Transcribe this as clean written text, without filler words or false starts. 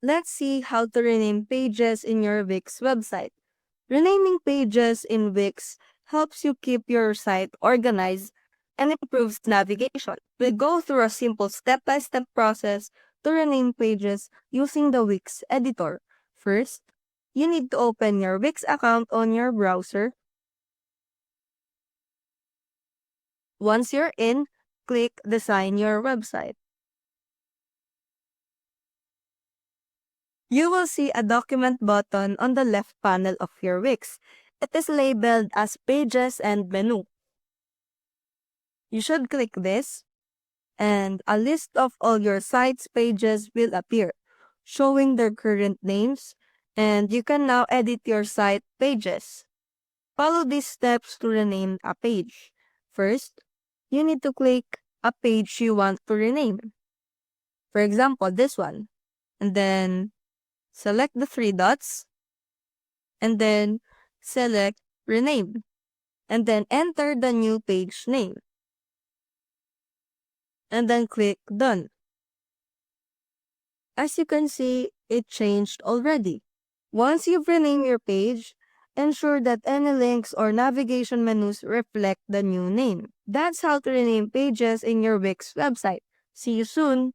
let's see how to rename pages in your Wix website. Renaming pages in Wix helps you keep your site organized and improves navigation. We'll go through a simple step-by-step process to rename pages using the Wix editor. First, you need to open your Wix account on your browser. Once you're in, click Design Your Website. You will see a document button on the left panel of your Wix. It is labeled as Pages and Menu. You should click this, and a list of all your site's pages will appear, showing their current names, and you can now edit your site pages. Follow these steps to rename a page. First, you need to click a page you want to rename. For example, this one. And then select the three dots, and then select Rename, and then enter the new page name, and then click Done. As you can see, it changed already. Once you've renamed your page, ensure that any links or navigation menus reflect the new name. That's how to rename pages in your Wix website. See you soon!